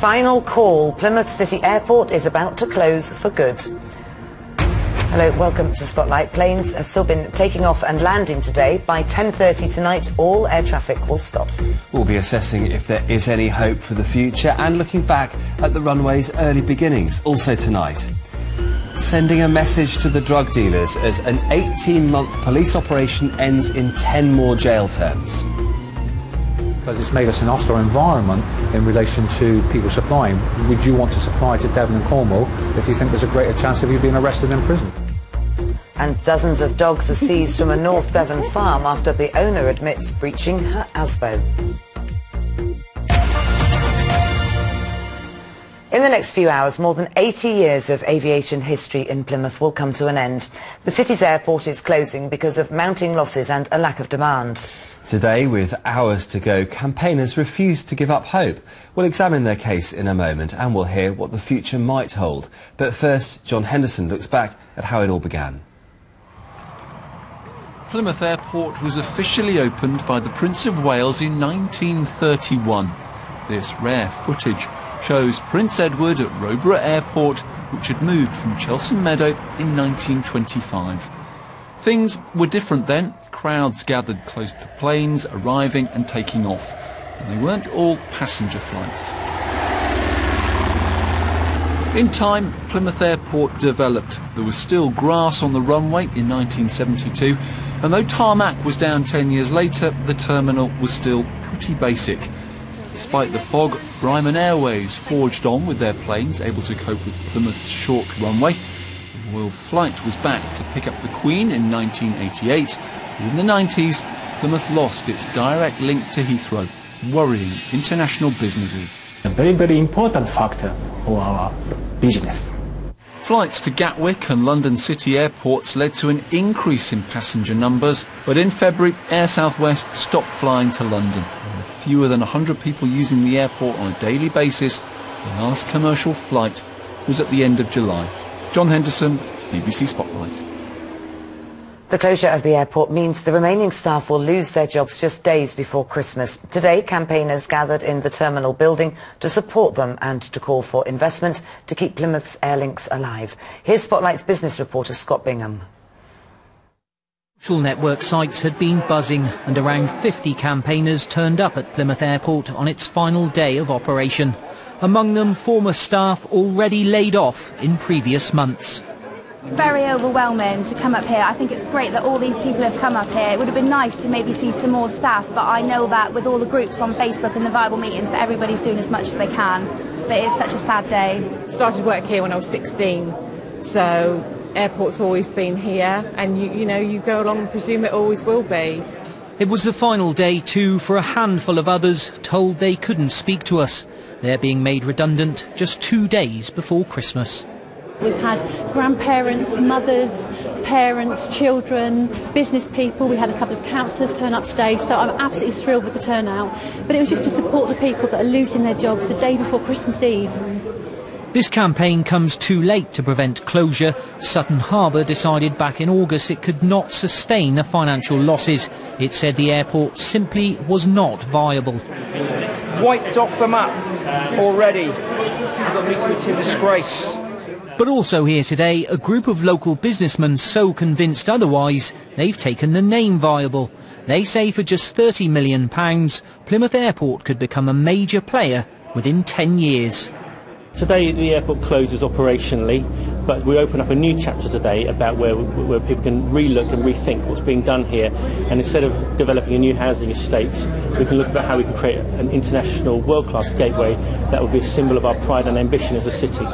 final call. Plymouth City Airport is about to close for good. Hello, welcome to Spotlight. Planes have still been taking off and landing today. By 10:30 tonight, all air traffic will stop. We'll be assessing if there is any hope for the future and looking back at the runway's early beginnings, also tonight. Sending a message to the drug dealers as an 18-month police operation ends in 10 more jail terms. Because it's made us an hostile environment in relation to people supplying. Would you want to supply to Devon and Cornwall if you think there's a greater chance of you being arrested in prison? And dozens of dogs are seized from a North Devon farm after the owner admits breaching her ASBO. In the next few hours, more than 80 years of aviation history in Plymouth will come to an end. The city's airport is closing because of mounting losses and a lack of demand. Today, with hours to go, campaigners refuse to give up hope. We'll examine their case in a moment and we'll hear what the future might hold. But first, John Henderson looks back at how it all began. Plymouth Airport was officially opened by the Prince of Wales in 1931. This rare footage shows Prince Edward at Roborough Airport, which had moved from Chelsen Meadow in 1925. Things were different then. Crowds gathered close to planes arriving and taking off, and they weren't all passenger flights. In time, Plymouth Airport developed. There was still grass on the runway in 1972, and though tarmac was down 10 years later, the terminal was still pretty basic. Despite the fog, Ryman Airways forged on with their planes, able to cope with Plymouth's short runway. The Royal Flight was back to pick up the Queen in 1988. But in the 90s, Plymouth lost its direct link to Heathrow, worrying international businesses. A very, very important factor for our business. Flights to Gatwick and London City airports led to an increase in passenger numbers, but in February, Air South West stopped flying to London. With fewer than 100 people using the airport on a daily basis, the last commercial flight was at the end of July. John Henderson, BBC Spotlight. The closure of the airport means the remaining staff will lose their jobs just days before Christmas. Today, campaigners gathered in the terminal building to support them and to call for investment to keep Plymouth's air links alive. Here's Spotlight's business reporter Scott Bingham. Social network sites had been buzzing and around 50 campaigners turned up at Plymouth Airport on its final day of operation. Among them, former staff already laid off in previous months. Very overwhelming to come up here. I think it's great that all these people have come up here. It would have been nice to maybe see some more staff, but I know that with all the groups on Facebook and the Bible meetings that everybody's doing as much as they can. But it's such a sad day. Started work here when I was 16, so airport's always been here, and you go along and presume it always will be. It was the final day too for a handful of others told they couldn't speak to us. They're being made redundant just 2 days before Christmas. We've had grandparents, mothers, parents, children, business people. We had a couple of councillors turn up today, so I'm absolutely thrilled with the turnout. But it was just to support the people that are losing their jobs the day before Christmas Eve. This campaign comes too late to prevent closure. Sutton Harbour decided back in August it could not sustain the financial losses. It said the airport simply was not viable. Wiped off the map already. Got me to a disgrace. But also here today, a group of local businessmen so convinced otherwise, they've taken the name viable. They say for just £30 million, Plymouth Airport could become a major player within 10 years. Today the airport closes operationally, but we open up a new chapter today about where people can re-look and rethink what's being done here, and instead of developing a new housing estate, we can look about how we can create an international world-class gateway that will be a symbol of our pride and ambition as a city.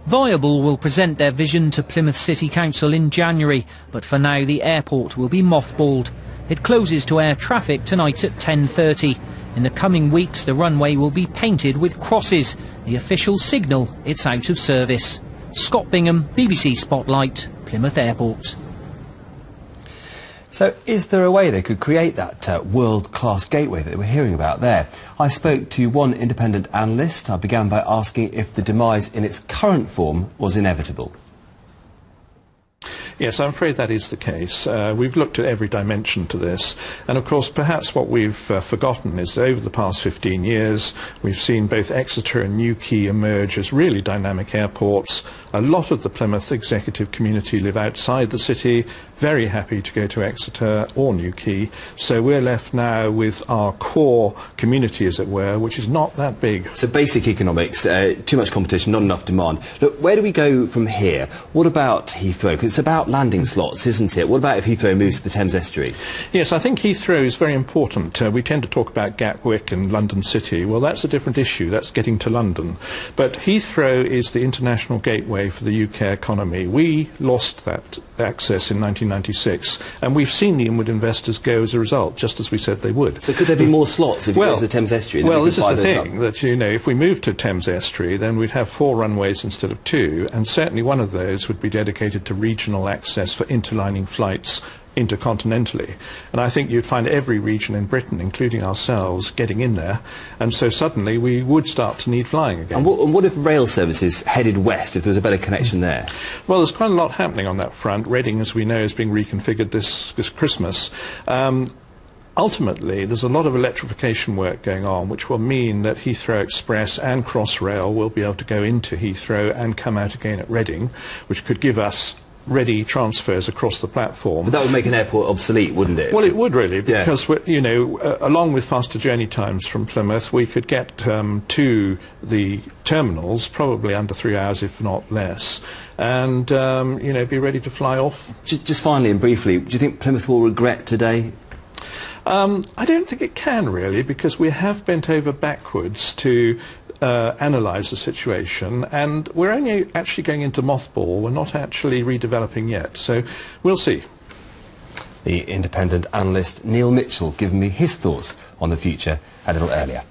Viable will present their vision to Plymouth City Council in January, but for now the airport will be mothballed. It closes to air traffic tonight at 10:30. In the coming weeks the runway will be painted with crosses, the official signal it's out of service. Scott Bingham, BBC Spotlight, Plymouth Airport. So is there a way they could create that world-class gateway that we're hearing about there? I spoke to one independent analyst. I began by asking if the demise in its current form was inevitable. Yes, I'm afraid that is the case. We've looked at every dimension to this, and of course perhaps what we've forgotten is that over the past 15 years we've seen both Exeter and Newquay emerge as really dynamic airports. A lot of the Plymouth executive community live outside the city, very happy to go to Exeter or Newquay, so we're left now with our core community, as it were, which is not that big. So basic economics, too much competition, not enough demand. Look, where do we go from here? What about Heathrow? Because it's about landing slots, isn't it? What about if Heathrow moves to the Thames Estuary? Yes, I think Heathrow is very important. We tend to talk about Gatwick and London City. Well, that's a different issue. That's getting to London. But Heathrow is the international gateway for the UK economy. We lost that access in 1996, and we've seen the inward investors go as a result, just as we said they would. So could there be more slots if it goes to the Thames Estuary? Well, this is the thing, that, you know, if we move to Thames Estuary, then we'd have 4 runways instead of 2, and certainly one of those would be dedicated to regional access for interlining flights intercontinentally. And I think you'd find every region in Britain, including ourselves, getting in there, and so suddenly we would start to need flying again. And what if rail services headed west, if there was a better connection there? Well, there's quite a lot happening on that front. Reading, as we know, is being reconfigured this Christmas. Ultimately, there's a lot of electrification work going on, which will mean that Heathrow Express and Crossrail will be able to go into Heathrow and come out again at Reading, which could give us ready transfers across the platform. But that would make an airport obsolete, wouldn't it? Well, it would really, because you know, along with faster journey times from Plymouth, we could get to the terminals probably under 3 hours, if not less, and you know, be ready to fly off. Just finally and briefly, do you think Plymouth will regret today? I don't think it can really, because we have bent over backwards to analyse the situation, and we're only actually going into mothball. We're not actually redeveloping yet, so we'll see. The independent analyst Neil Mitchell giving me his thoughts on the future a little earlier.